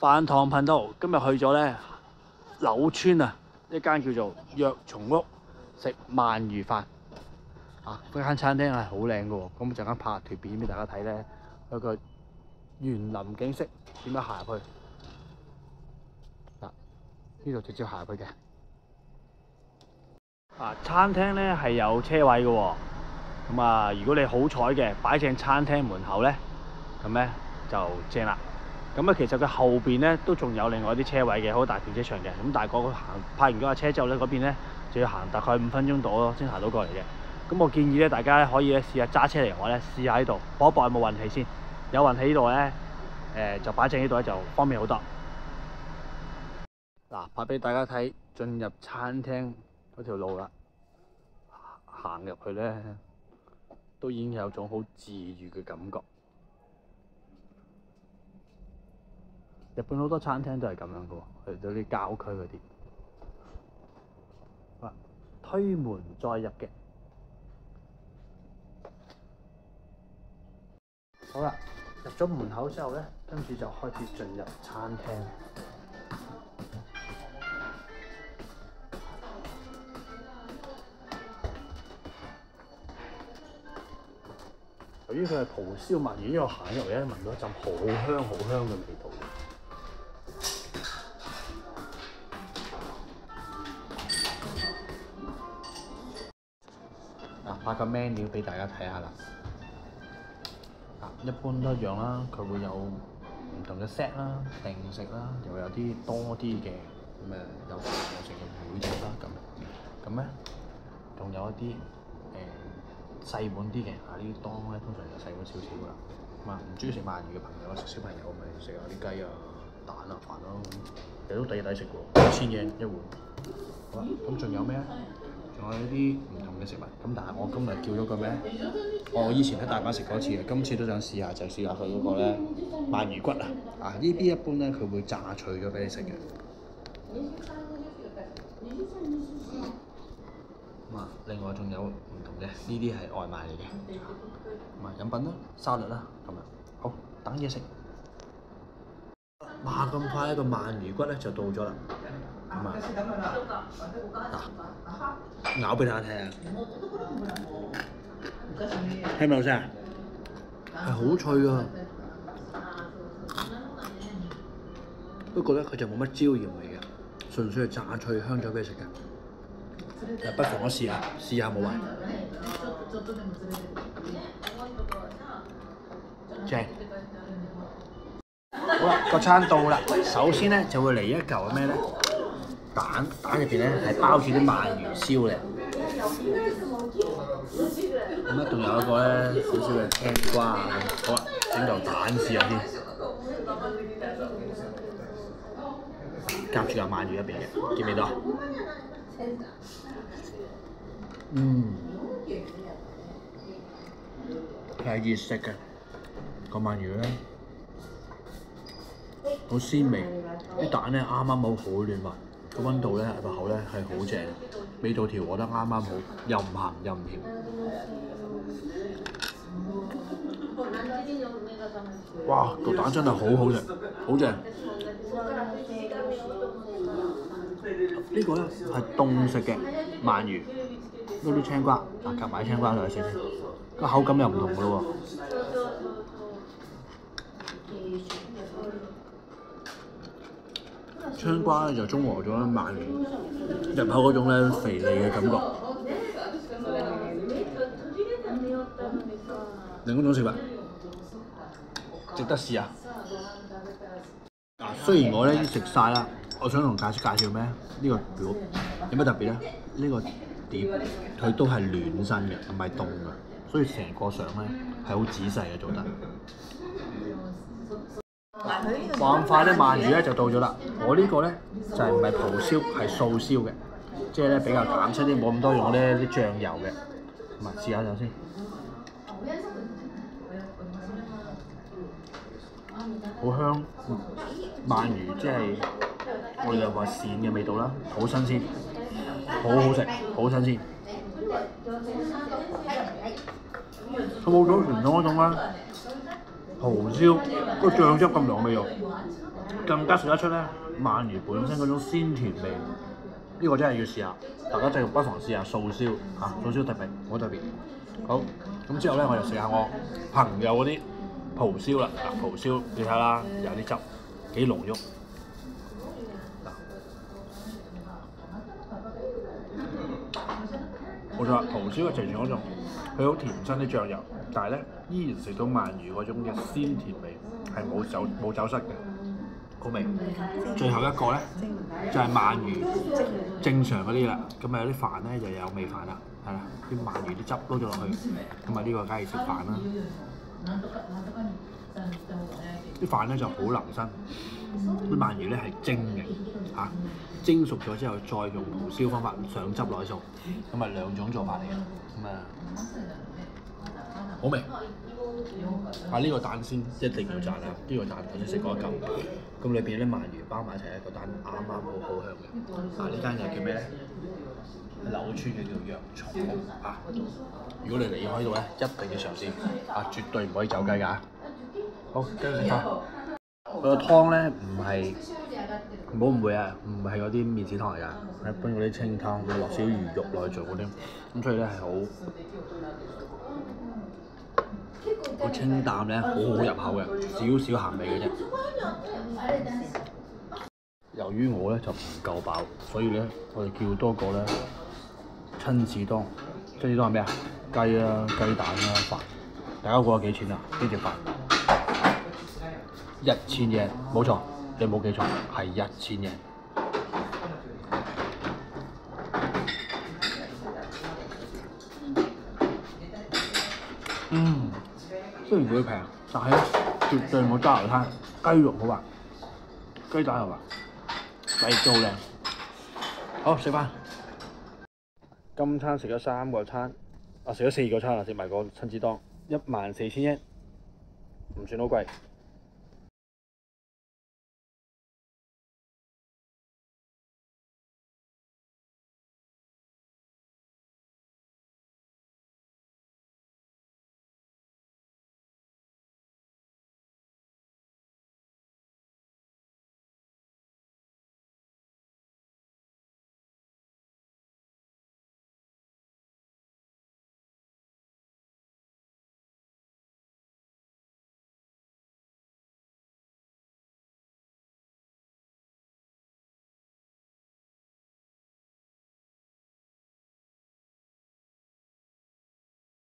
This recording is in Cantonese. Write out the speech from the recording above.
飯堂頻道今日去咗咧柳村啊，一間叫做藥蟲屋食鰻魚飯啊！嗰間餐廳係好靚嘅喎，咁陣間拍條片俾大家睇咧，有個園林景色點樣行入去嗱？呢度直接行入去嘅啊！餐廳咧係有車位嘅喎，咁啊，如果你好彩嘅擺正餐廳門口咧，咁咧就正啦。咁啊，其實佢後邊咧都仲有另外啲車位嘅，好大停車場嘅。咁但係嗰個泊完嗰架車之後咧，嗰邊咧就要行大概5分鐘到咯，先行到過嚟嘅。咁我建議咧，大家咧可以咧試下揸車嚟我咧試下呢度搏一搏有冇運氣先。有運氣呢度咧，就擺正呢度咧就方便好多。嗱，拍俾大家睇進入餐廳嗰條路啦，行入去咧都已經有種好治癒嘅感覺。日本好多餐廳都係咁樣嘅喎，去到啲郊區嗰啲。推門再入嘅。好啦，入咗門口之後咧，跟住就開始進入餐廳。由於佢係蒲燒鰻魚，呢度行入嚟咧，聞到一陣好香好香嘅味道。拍個 menu 俾大家睇下啦。一般都一樣啦，佢會有唔同嘅 set 啦、定食啦，又會有啲多啲嘅咁有飯有食嘅會席啦咁咧，仲有一啲細碗啲嘅呢啲當咧，通常就細碗少少噶啦。咁啊，唔中意食鰻魚嘅朋友，食小朋友咪食下啲雞啊、蛋啊、飯咯，其實都抵食喎，1000yen一碗。好啦，咁仲有咩咧？仲有啲唔同嘅食物，咁但係我今日叫咗個咩？我以前喺大阪食過一次嘅，今次都想試下，就試下佢嗰個咧鰻魚骨啊！呢啲一般咧佢會炸脆咗俾你食嘅。另外仲有唔同嘅，呢啲係外賣嚟嘅，飲品啦、沙律啦咁樣。好，等嘢食。哇！咁快一個鰻魚骨咧就到咗啦。咬俾大家睇下，聽唔聽到聲？係好脆啊！不過咧，佢就冇乜椒鹽味嘅，純粹係炸脆香咗俾你食嘅。不妨我試下冇壞。正。好啦，個餐到啦。首先咧就會嚟一嚿咩咧？蛋入邊咧係包住啲鰻魚燒嘅，咁咧仲有一個咧少少嘅青瓜。好啦，整嚿蛋試下先，夾住嚿鰻魚入邊嘅，見唔見到啊？係熱食嘅個鰻魚咧，好鮮味，啲蛋咧啱啱好嫩滑。個溫度咧入口咧係好正，味道調和得啱啱好，又唔鹹又唔甜。哇！個蛋真係好食，好正。呢個咧係凍食嘅鰻魚，嗰啲青瓜夾埋青瓜落去食先，個口感又唔同㗎咯喎。青瓜咧就中和咗鰻魚入口嗰種咧肥膩嘅感覺。另一種食物值得試下。雖然我咧已經食晒啦，我想同介紹咩？呢個表有咩特別咧？呢個碟佢都係暖身嘅，唔係凍嘅，所以成個相咧係好仔細嘅做得。話咁快咧，鰻魚咧就到咗啦。我呢個咧就係唔係蒲燒，係素燒嘅，即係咧比較減親啲，冇咁多用咧啲醬油嘅。咁啊，試下先。好香，鰻魚即係我哋又話鱔嘅味道啦，好新鮮，好好食，好新鮮。佢冇咗傳統嗰種啦。蠔燒個醬汁咁濃味喎，更加食得出咧鰻魚本身嗰種鮮甜味。呢個真係要試下，大家真係不妨試下素燒嚇，素燒特別好特別。好，咁之後咧我就食下我朋友嗰啲蒲燒啦。嗱，蒲燒你睇啦，有啲汁幾濃郁。冇錯，蒲燒係呈現嗰種佢好甜身啲醬油，但係咧依然食到鰻魚嗰種嘅鮮甜味，係冇走失嘅，好味。最後一個咧就係鰻魚正常嗰啲啦，咁啊有啲飯咧就有味飯啦，係啦，啲鰻魚啲汁撈咗落去，咁啊呢個梗係食飯啦。啲飯咧就好腍身，啲鰻魚咧係蒸嘅嚇，蒸熟咗之後再用蒲燒方法上汁落去做，咁啊兩種做法嚟嘅，咁啊好味。呢個蛋先一定要讚啦，呢個蛋頭先食過一嚿，咁裏邊啲鰻魚包埋一齊，一個蛋啱啱好香嘅。呢間嘢叫咩咧？柳村嘅叫洋葱屋啊！如果你離開度咧，一定要嘗試啊，絕對唔可以走雞㗎。好，跟住食飯。佢個湯咧唔係，唔好誤會啊，唔係嗰啲麵豉湯嚟㗎，係一般嗰啲清湯，會落少少魚肉落去做嗰啲，咁所以咧係好清淡咧，好好入口嘅，少少鹹味嘅啫。由於我咧就唔夠飽，所以咧我哋叫多個咧親子丼。親子丼係咩啊？雞啊、雞蛋啊、飯。大家估下幾錢啊？呢隻飯1000yen，冇錯，你冇記錯，係1000yen。雖然佢平，但係咧絕對冇揸流灘，雞肉好滑，雞蛋又滑，底亦都好靚。好，食飯。今餐食咗3個餐，食咗4個餐啦，食埋個親子丼，14000yen，唔算好貴。